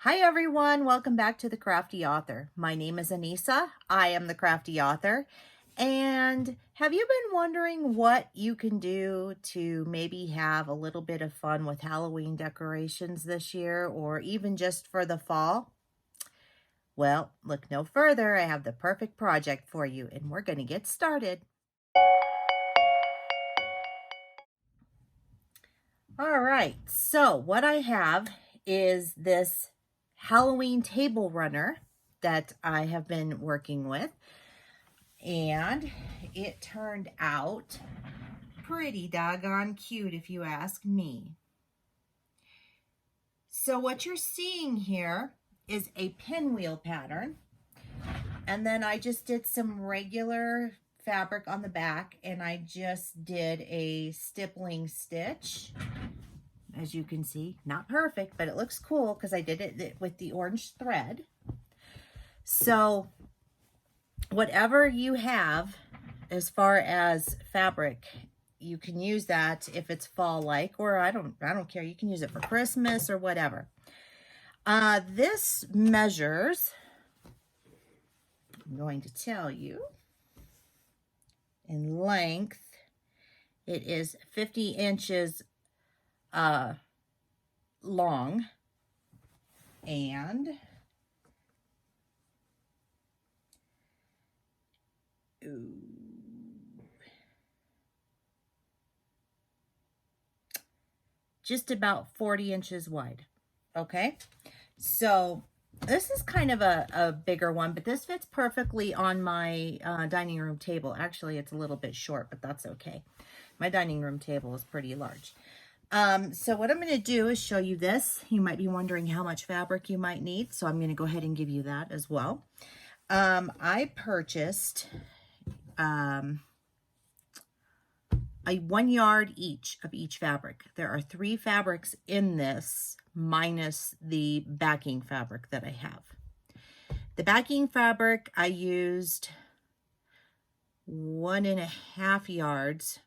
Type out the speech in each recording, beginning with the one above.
Hi everyone, welcome back to the Crafty Author. My name is Anissa. I am the Crafty Author. And have you been wondering what you can do to maybe have a little bit of fun with Halloween decorations this year, or even just for the fall? Well, look no further. I have the perfect project for you, and we're going to get started. All right, so what I have is this Halloween table runner that I have been working with, and it turned out pretty doggone cute if you ask me. So what you're seeing here is a pinwheel pattern, and then I just did some regular fabric on the back, and I just did a stippling stitch. As you can see, not perfect, but it looks cool because I did it with the orange thread. So whatever you have as far as fabric, you can use that if it's fall-like, or I don't care. You can use it for Christmas or whatever. This measures, I'm going to tell you, in length, it is 50 inches long, and just about 40 inches wide. Okay, so this is kind of a bigger one, but this fits perfectly on my dining room table. Actually, it's a little bit short, but that's okay. My dining room table is pretty large. So what I'm going to do is show you this. You might be wondering how much fabric you might need, so I'm going to go ahead and give you that as well. I purchased a 1 yard each of each fabric. There are 3 fabrics in this, minus the backing fabric that I have. The backing fabric, I used 1.5 yards,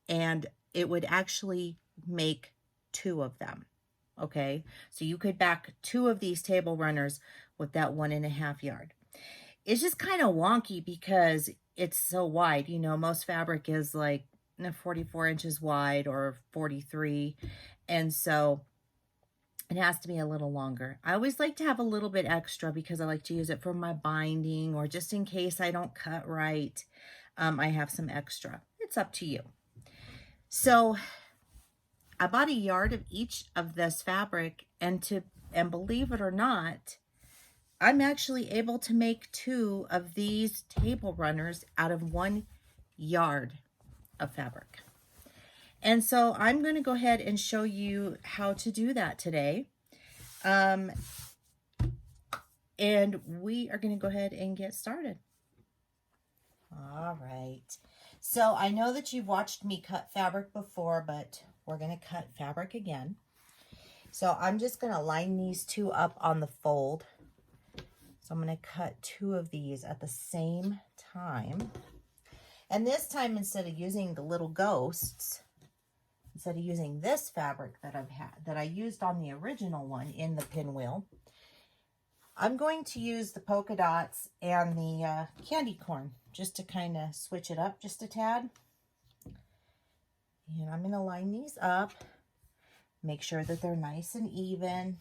and it would actually make 2 of them. Okay, so you could back 2 of these table runners with that 1.5 yard. It's just kind of wonky because it's so wide. You know, most fabric is like 44 inches wide or 43, and so it has to be a little longer. I always like to have a little bit extra because I like to use it for my binding, or just in case I don't cut right, I have some extra. It's up to you. So I bought 1 yard of each of this fabric, and believe it or not, I'm actually able to make 2 of these table runners out of 1 yard of fabric. And so I'm going to go ahead and show you how to do that today. And we are going to go ahead and get started. All right. So I know that you've watched me cut fabric before, but we're going to cut fabric again. So I'm just going to line these 2 up on the fold. So I'm going to cut 2 of these at the same time. And this time, instead of using the little ghosts, instead of using this fabric that I used on the original one in the pinwheel, I'm going to use the polka dots and the candy corn just to kind of switch it up just a tad. And I'm going to line these up, make sure that they're nice and even.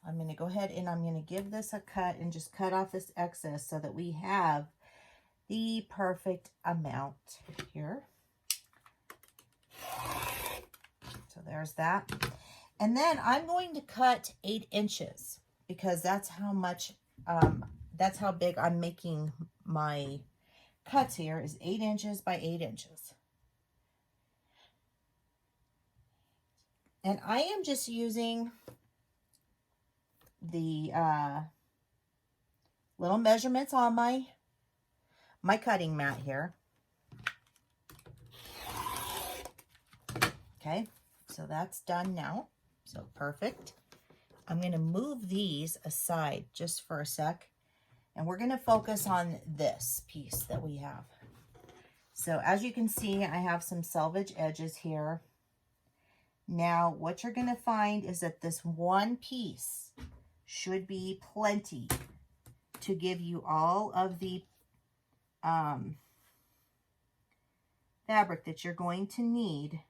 I'm going to go ahead and I'm going to give this a cut and just cut off this excess so that we have the perfect amount here. So there's that. And then I'm going to cut 8 inches because that's how much, that's how big I'm making my cuts here, is 8 inches by 8 inches. And I am just using the little measurements on my cutting mat here. Okay, so that's done now. So perfect. I'm going to move these aside just for a sec, and we're going to focus on this piece that we have. So as you can see, I have some selvage edges here. Now, what you're going to find is that this one piece should be plenty to give you all of the fabric that you're going to need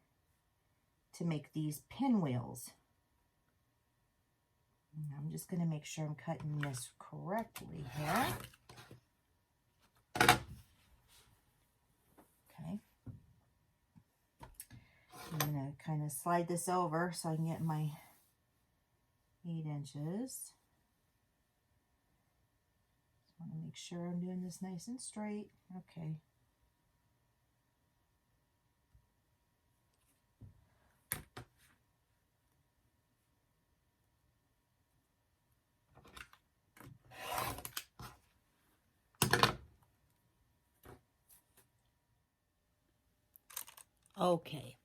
to make these pinwheels. I'm just going to make sure I'm cutting this correctly here. Okay. I'm going to kind of slide this over so I can get my 8 inches. Just want to make sure I'm doing this nice and straight. Okay. Okay,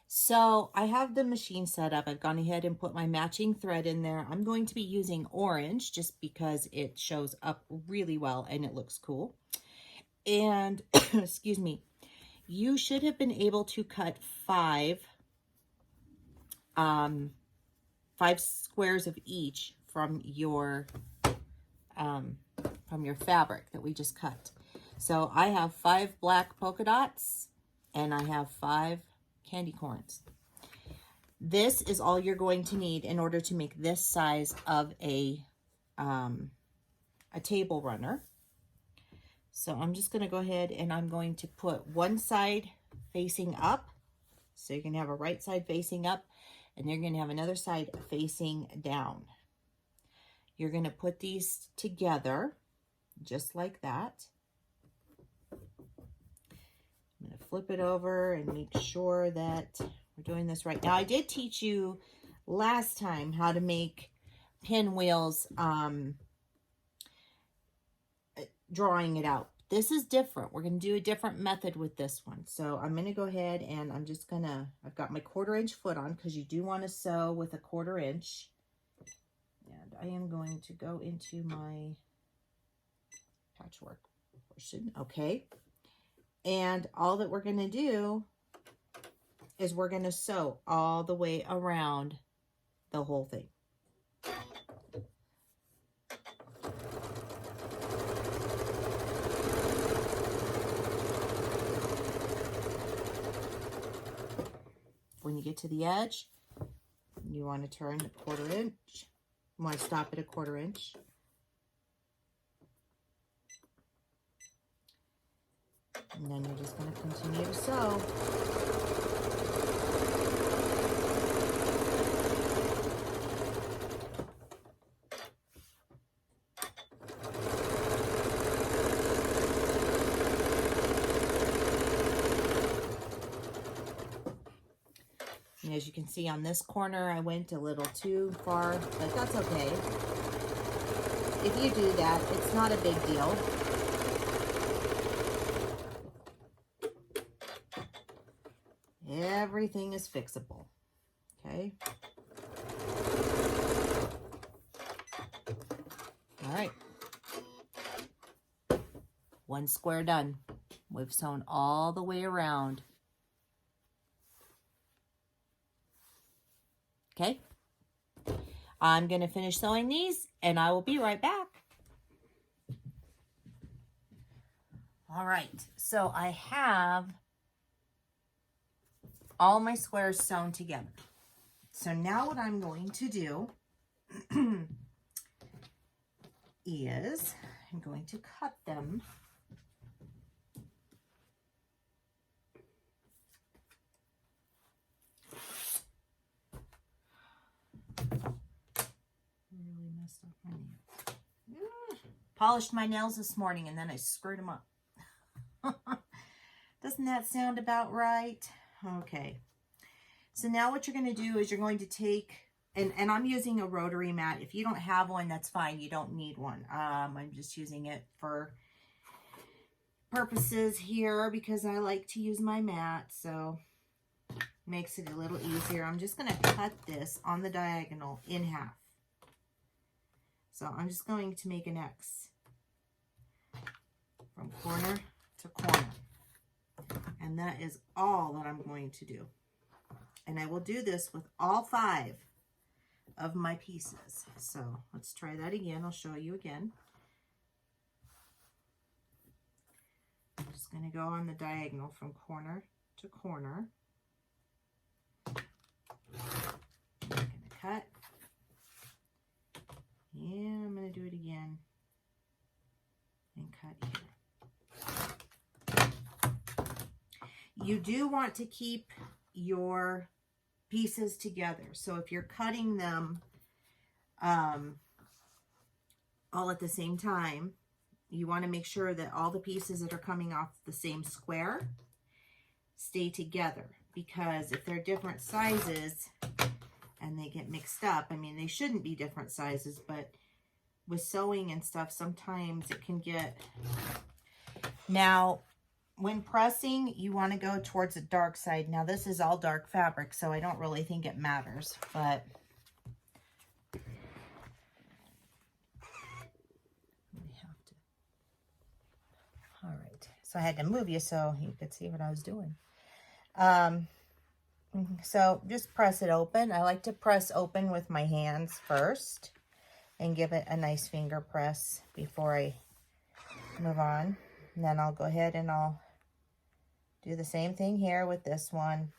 so I have the machine set up. I've gone ahead and put my matching thread in there. I'm going to be using orange just because it shows up really well and it looks cool. And, excuse me, you should have been able to cut 5 squares of each from your fabric that we just cut. So I have 5 black polka dots and I have 5 candy corns. This is all you're going to need in order to make this size of a table runner. So I'm just going to go ahead and I'm going to put one side facing up. So you're going to have a right side facing up and you're going to have another side facing down. You're going to put these together just like that. I'm going to flip it over and make sure that we're doing this right. Now, I did teach you last time how to make pinwheels, drawing it out. This is different. We're going to do a different method with this one. So I'm going to go ahead and I'm just going to, I've got my 1/4 inch foot on because you do want to sew with a 1/4 inch. And I am going to go into my patchwork portion. Okay. And all that we're going to do is we're going to sew all the way around the whole thing. When you get to the edge, you want to turn a 1/4 inch. You want to stop at a 1/4 inch. And then you're just going to continue to sew. And as you can see on this corner, I went a little too far, but that's okay. If you do that, it's not a big deal. Everything is fixable, okay? All right. 1 square done. We've sewn all the way around. Okay? I'm going to finish sewing these, and I will be right back. All right, so I have all my squares sewn together. So now what I'm going to do is I'm going to cut them. Really messed up my nails. Polished my nails this morning and then I screwed them up. Doesn't that sound about right? Okay. So now what you're going to do is you're going to take, and I'm using a rotary mat. If you don't have one, that's fine. You don't need one. I'm just using it for purposes here because I like to use my mat. So makes it a little easier. I'm just going to cut this on the diagonal in half. So I'm just going to make an X from corner to corner. And that is all that I'm going to do. And I will do this with all 5 of my pieces. So let's try that again. I'll show you again. I'm just going to go on the diagonal from corner to corner. I'm going to cut. And I'm going to do it again. And cut here. You do want to keep your pieces together. So if you're cutting them all at the same time, you want to make sure that all the pieces that are coming off the same square stay together, because if they're different sizes and they get mixed up, I mean, they shouldn't be different sizes, but with sewing and stuff, sometimes it can get... Now, when pressing, you want to go towards the dark side. Now, this is all dark fabric, so I don't really think it matters, but... All right, so I had to move you so you could see what I was doing. So just press it open. I like to press open with my hands first and give it a nice finger press before I move on. And then I'll go ahead and I'll do the same thing here with this one.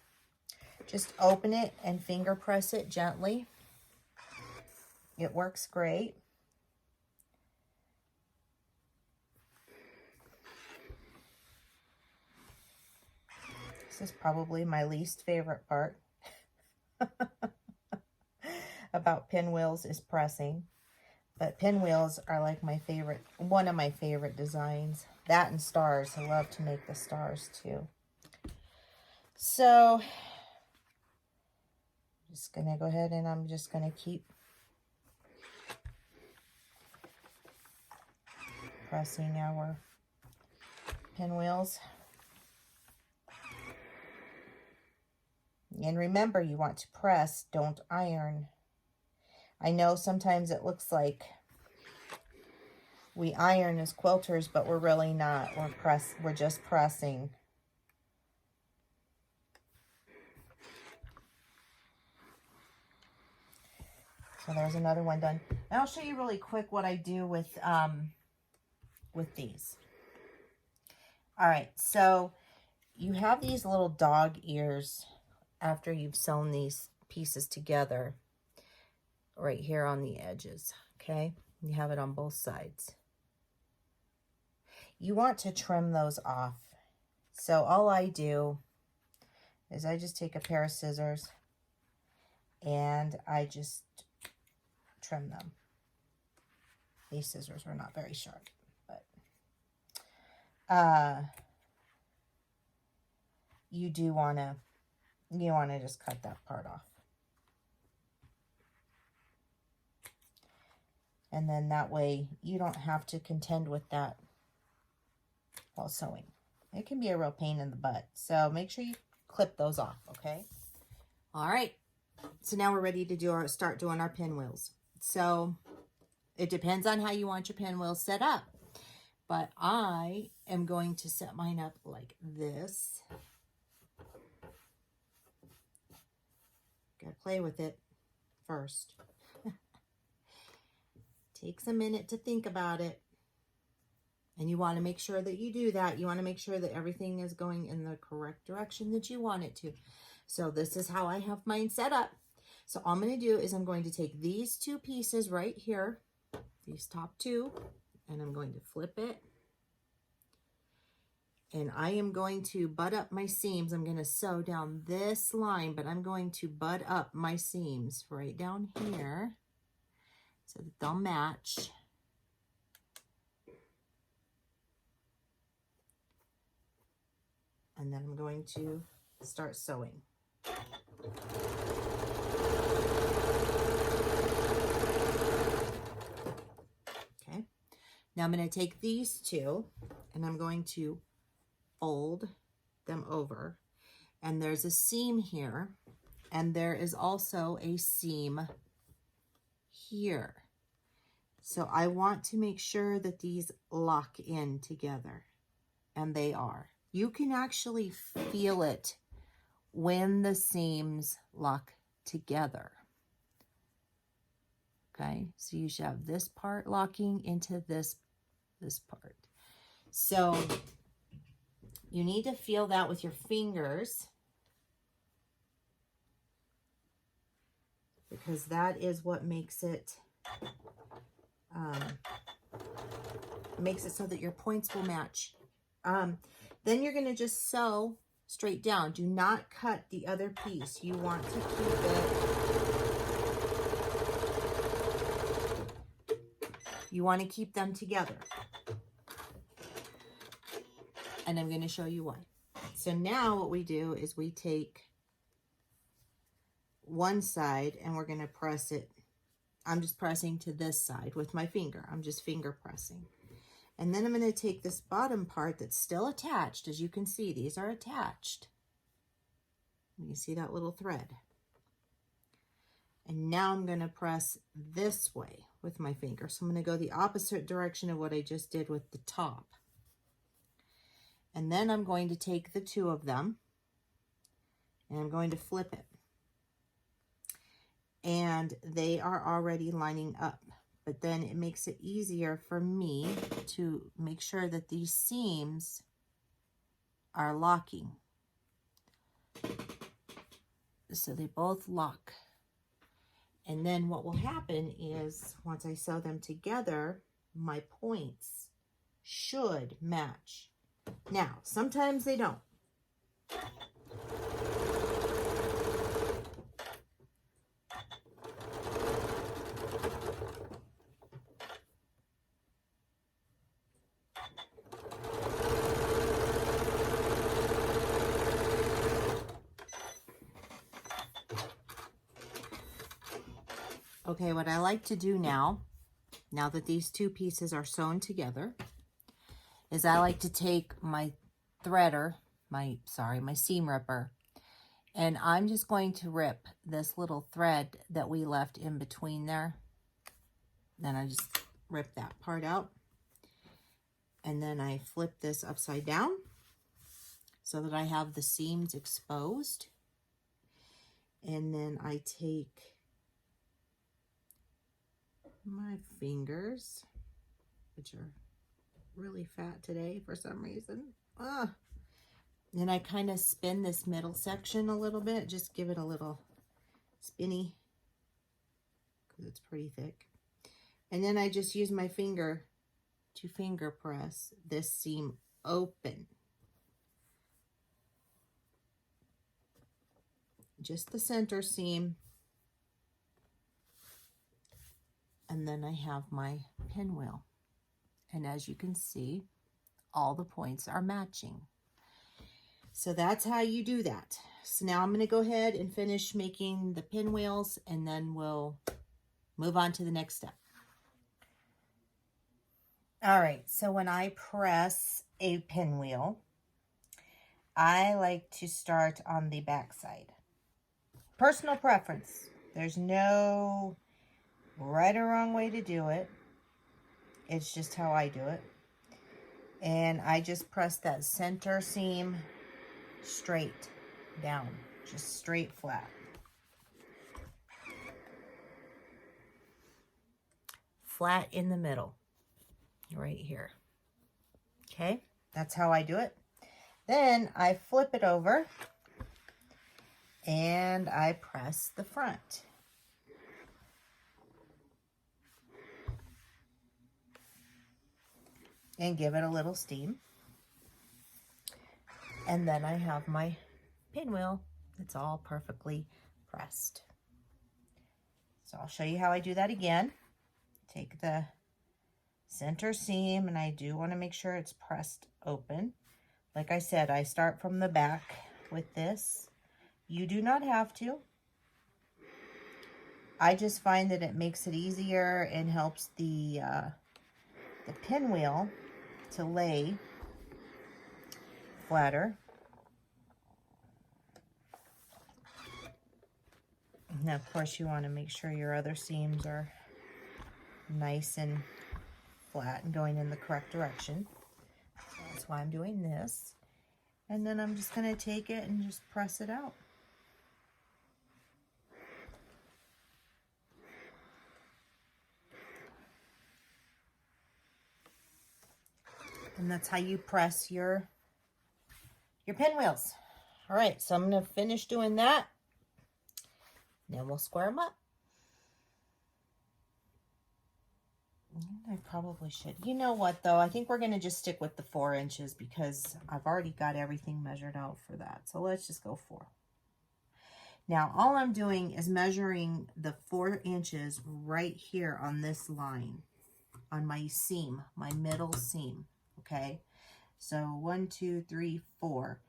Just open it and finger press it gently. It works great. This is probably my least favorite part about pinwheels is pressing. But pinwheels are like my favorite, one of my favorite designs. That and stars. I love to make the stars too. So, I'm just going to go ahead and I'm just going to keep pressing our pinwheels. And remember, you want to press, don't iron. I know sometimes it looks like we iron as quilters, but we're really not. We're just pressing. So there's another one done. And I'll show you really quick what I do with these. All right, so you have these little dog ears after you've sewn these pieces together right here on the edges, okay? You have it on both sides. You want to trim those off. So all I do is I just take a pair of scissors and I just trim them. These scissors are not very sharp, but you do want to just cut that part off. And then that way you don't have to contend with that while sewing. It can be a real pain in the butt. So make sure you clip those off, okay? All right. So now we're ready to start doing our pinwheels. So it depends on how you want your pinwheels set up. But I am going to set mine up like this. Gotta play with it first. Takes a minute to think about it. And you want to make sure that you do that. You want to make sure that everything is going in the correct direction that you want it to. So this is how I have mine set up. So all I'm going to do is I'm going to take these two pieces right here, these top two, and I'm going to flip it. And I am going to butt up my seams. I'm going to sew down this line, but I'm going to butt up my seams right down here so that they'll match. And then I'm going to start sewing. Okay. Now I'm going to take these two and I'm going to fold them over. And there's a seam here. And there is also a seam here. So I want to make sure that these lock in together. And they are. You can actually feel it when the seams lock together. side. So you should have this part locking into this part. So you need to feel that with your fingers, because that is what makes it so that your points will match. Then you're going to just sew straight down. Do not cut the other piece. You want to keep it. You want to keep them together. And I'm going to show you why. So now what we do is we take one side and we're going to press it. I'm just pressing to this side with my finger. I'm just finger pressing. And then I'm going to take this bottom part that's still attached. As you can see, these are attached. You see that little thread. And now I'm going to press this way with my finger. So I'm going to go the opposite direction of what I just did with the top. And then I'm going to take the two of them and I'm going to flip it. And they are already lining up. But then it makes it easier for me to make sure that these seams are locking. So they both lock. And then what will happen is once I sew them together, my points should match. Now, sometimes they don't. Okay, what I like to do now that these two pieces are sewn together, is I like to take my threader, my seam ripper, and I'm just going to rip this little thread that we left in between there. Then I just rip that part out. And then I flip this upside down so that I have the seams exposed. And then I take my fingers, which are really fat today for some reason. And I kind of spin this middle section a little bit, just give it a little spinny because it's pretty thick. And then I just use my finger to finger press this seam open. Just the center seam. And then I have my pinwheel. And as you can see, all the points are matching. So that's how you do that. So now I'm going to go ahead and finish making the pinwheels, and then we'll move on to the next step. All right, so when I press a pinwheel, I like to start on the back side. Personal preference. There's no right or wrong way to do it. It's just how I do it. And I just press that center seam straight down, just straight flat. Flat in the middle, right here. Okay, that's how I do it. Then I flip it over and I press the front. And give it a little steam. And then I have my pinwheel. It's all perfectly pressed. So I'll show you how I do that again. Take the center seam, and I do want to make sure it's pressed open. Like I said, I start from the back with this. You do not have to. I just find that it makes it easier and helps the pinwheel to lay flatter. Now, of course, you want to make sure your other seams are nice and flat and going in the correct direction. So that's why I'm doing this. And then I'm just going to take it and just press it out. And that's how you press your pinwheels. All right, so I'm going to finish doing that. Then we'll square them up. I probably should. You know what, though? I think we're going to just stick with the 4 inches because I've already got everything measured out for that. So let's just go 4. Now, all I'm doing is measuring the 4 inches right here on this line, on my seam, my middle seam, okay? So 1, 2, 3, 4.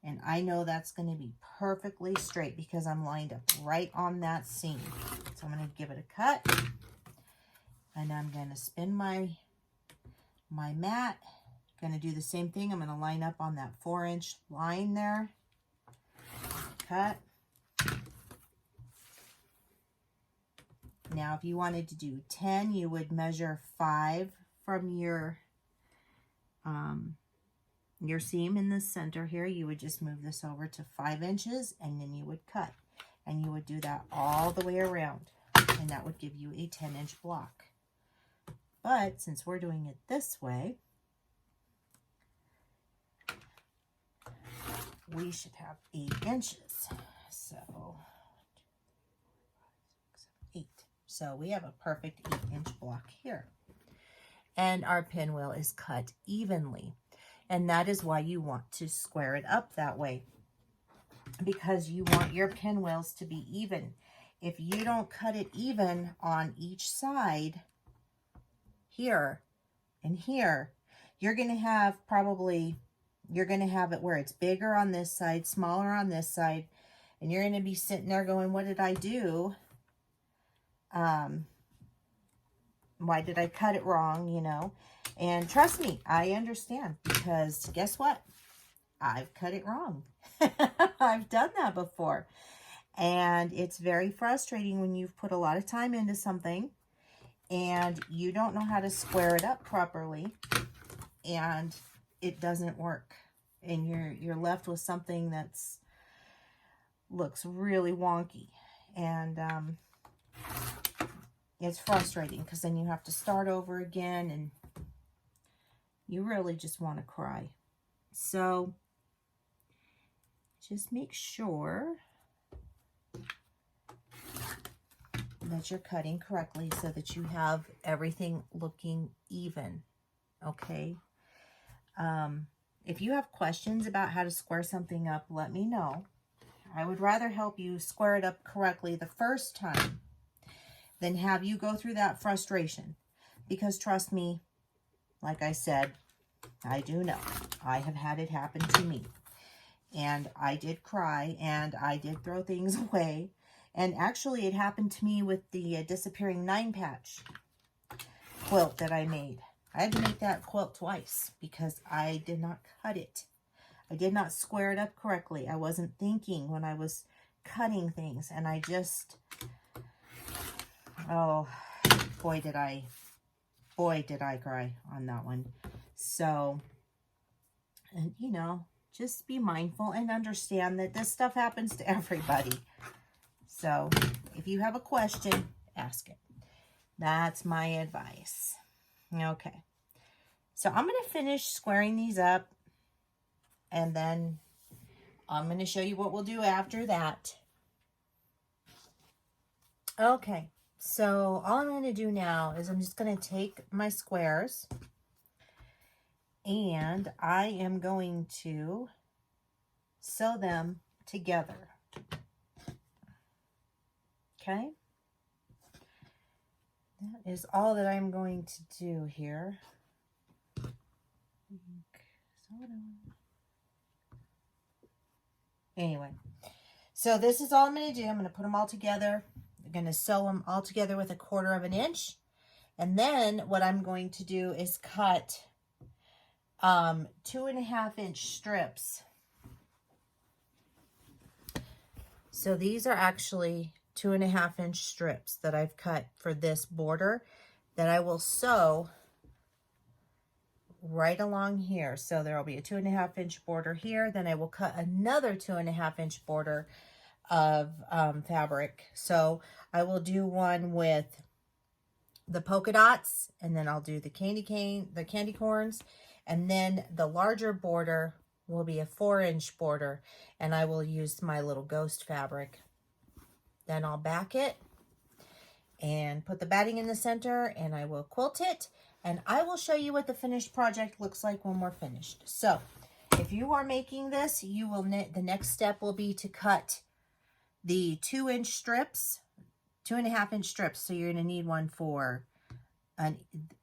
And I know that's going to be perfectly straight because I'm lined up right on that seam. So I'm going to give it a cut. And I'm going to spin my mat. Going to do the same thing. I'm going to line up on that 4-inch line there. Cut. Now, if you wanted to do 10, you would measure 5 from your seam in the center here. You would just move this over to 5 inches, and then you would cut. And you would do that all the way around. And that would give you a 10-inch block. But since we're doing it this way, we should have 8 inches. So 8. So we have a perfect 8-inch block here. And our pinwheel is cut evenly. And that is why you want to square it up that way, because you want your pinwheels to be even. If you don't cut it even on each side, here and here, you're going to have it where it's bigger on this side, smaller on this side, and you're going to be sitting there going, what did I do? Why did I cut it wrong, you know? And trust me, I understand, because guess what? I've cut it wrong. I've done that before. And it's very frustrating when you've put a lot of time into something and you don't know how to square it up properly and it doesn't work. And you're left with something that's looks really wonky. And it's frustrating because then you have to start over again and you really just want to cry. So just make sure that you're cutting correctly so that you have everything looking even, okay? If you have questions about how to square something up, let me know. I would rather help you square it up correctly the first time than have you go through that frustration. Because trust me, like I said, I do know. I have had it happen to me. And I did cry, and I did throw things away. And actually, it happened to me with the disappearing 9-patch quilt that I made. I had to make that quilt twice because I did not cut it. I did not square it up correctly. I wasn't thinking when I was cutting things. And I just, oh, boy did I cry on that one. So, and you know, just be mindful and understand that this stuff happens to everybody. So, if you have a question, ask it. That's my advice. Okay. So, I'm going to finish squaring these up. And then I'm going to show you what we'll do after that. Okay. So, all I'm going to do now is I'm just going to take my squares. And I am going to sew them together. Okay? That is all that I'm going to do here. Anyway, so this is all I'm going to do. I'm going to put them all together. I'm going to sew them all together with 1/4 inch. And then what I'm going to do is cut 2.5 inch strips. So these are actually 2.5 inch strips that I've cut for this border that I will sew right along here. So there will be a 2.5 inch border here. Then I will cut another 2.5 inch border of fabric. So I will do one with the polka dots, and then I'll do the candy corns, And then the larger border will be a 4-inch border, and I will use my little ghost fabric. Then I'll back it and put the batting in the center, and I will quilt it, and I will show you what the finished project looks like when we're finished. So if you are making this, you will the next step will be to cut the 2-inch strips, 2.5-inch strips. So you're going to need one for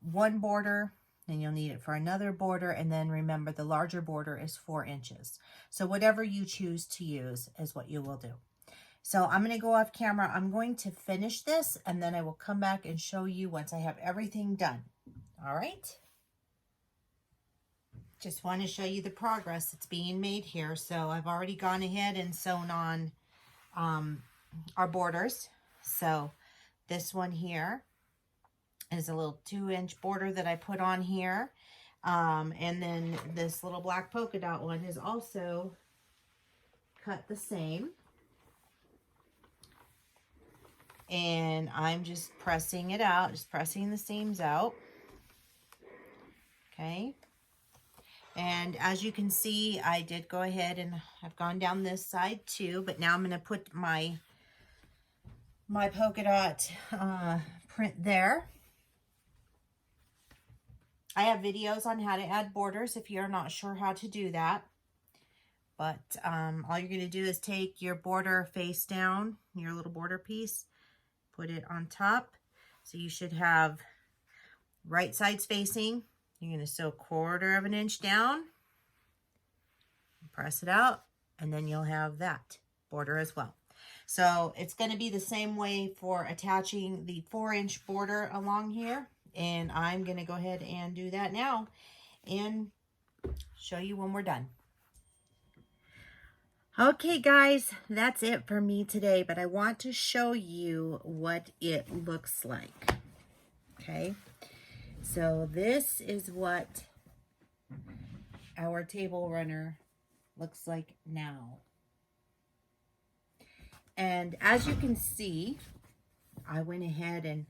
one border, then you'll need it for another border, and then remember the larger border is 4 inches. So whatever you choose to use is what you will do. So I'm going to go off camera. I'm going to finish this, and then I will come back and show you once I have everything done. All right? Just want to show you the progress that's being made here. So I've already gone ahead and sewn on our borders. So this one here is a little 2-inch border that I put on here. And then this little black polka dot one is also cut the same. And I'm just pressing it out, just pressing the seams out. Okay. And as you can see, I did go ahead and I've gone down this side too, but now I'm going to put my polka dot print there. I have videos on how to add borders if you're not sure how to do that. But all you're going to do is take your border face down, your little border piece, put it on top. So you should have right sides facing. You're going to sew 1/4 of an inch down, press it out, and then you'll have that border as well. So it's going to be the same way for attaching the 4-inch border along here. And I'm going to go ahead and do that now and show you when we're done. Okay, guys, that's it for me today, but I want to show you what it looks like. Okay, so this is what our table runner looks like now. And as you can see, I went ahead and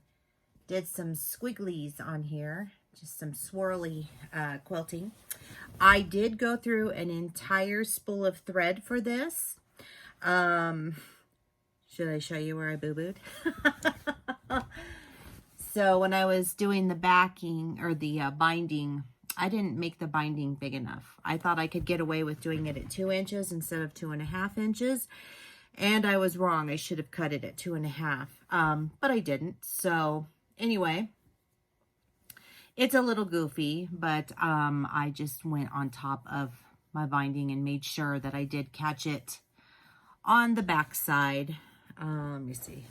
did some squigglies on here, just some swirly quilting. I did go through an entire spool of thread for this. Should I show you where I boo-booed? So when I was doing the backing or the binding, I didn't make the binding big enough. I thought I could get away with doing it at 2 inches instead of 2.5 inches. And I was wrong. I should have cut it at 2.5, but I didn't. So anyway, it's a little goofy, but I just went on top of my binding and made sure that I did catch it on the back side. Let me see.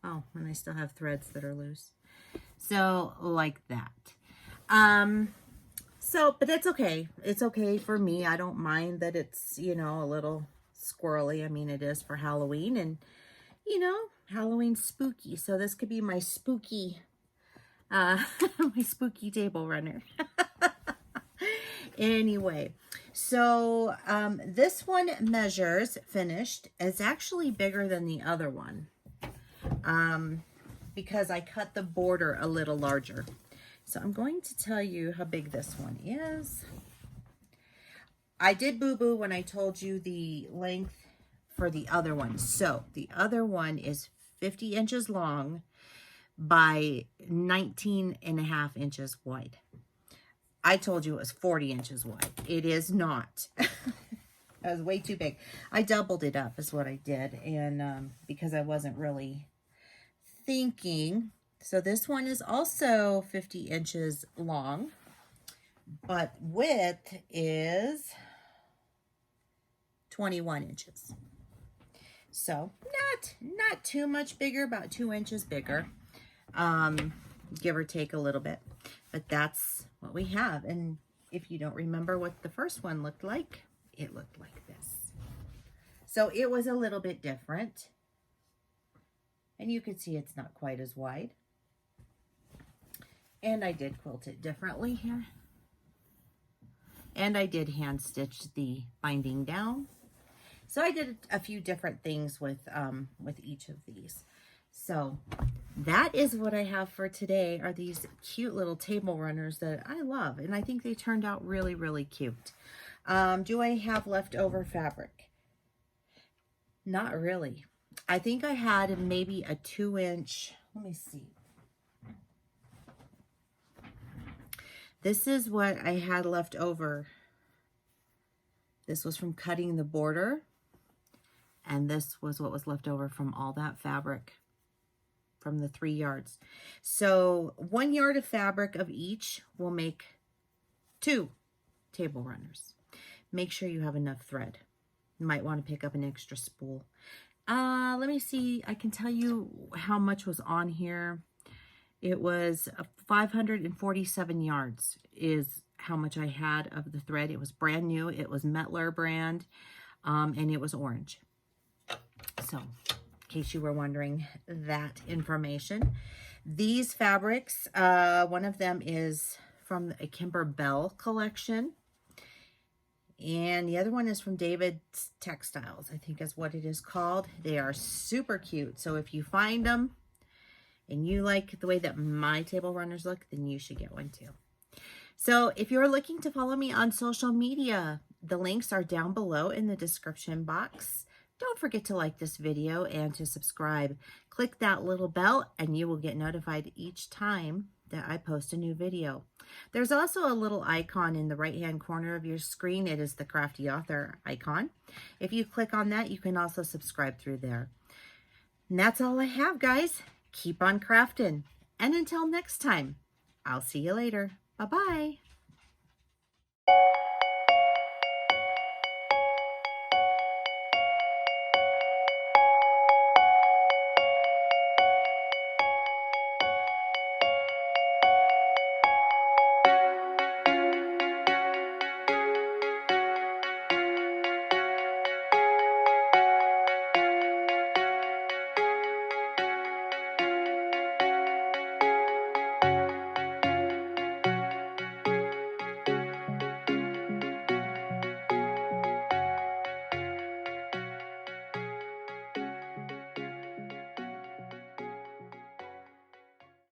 Oh, and I still have threads that are loose. So like that. But it's okay. It's okay for me. I don't mind that it's, you know, a little squirrely. I mean, it is for Halloween, and, you know, Halloween's spooky. So this could be my spooky, my spooky table runner. Anyway, so this one measures finished. It's actually bigger than the other one. Because I cut the border a little larger. So I'm going to tell you how big this one is. I did boo-boo when I told you the length for the other one. So the other one is 50 inches long by 19.5 inches wide. I told you it was 40 inches wide. It is not. That was way too big. I doubled it up is what I did. And because I wasn't really thinking. So this one is also 50 inches long, but width is 21 inches. So not too much bigger, about 2 inches bigger, give or take a little bit, but that's what we have. And if you don't remember what the first one looked like, it looked like this. So it was a little bit different. And you can see it's not quite as wide. And I did quilt it differently here. And I did hand stitch the binding down. So I did a few different things with each of these. So that is what I have for today, are these cute little table runners that I love. And I think they turned out really, really cute. Do I have leftover fabric? Not really. I think I had maybe a 2-inch, let me see. This is what I had left over. This was from cutting the border. And this was what was left over from all that fabric from the 3 yards. So 1 yard of fabric of each will make 2 table runners. Make sure you have enough thread. You might want to pick up an extra spool. Let me see. I can tell you how much was on here. It was 547 yards is how much I had of the thread. It was brand new. It was Metler brand, and it was orange. So, in case you were wondering that information. These fabrics, one of them is from a Kimber Bell collection. And the other one is from David's Textiles, I think is what it is called. They are super cute. So if you find them and you like the way that my table runners look, then you should get one too. So if you're looking to follow me on social media, the links are down below in the description box. Don't forget to like this video and to subscribe. Click that little bell and you will get notified each time that I post a new video. There's also a little icon in the right-hand corner of your screen. It is the Crafty Author icon. If you click on that, you can also subscribe through there. And that's all I have, guys. Keep on crafting. And until next time, I'll see you later. Bye-bye.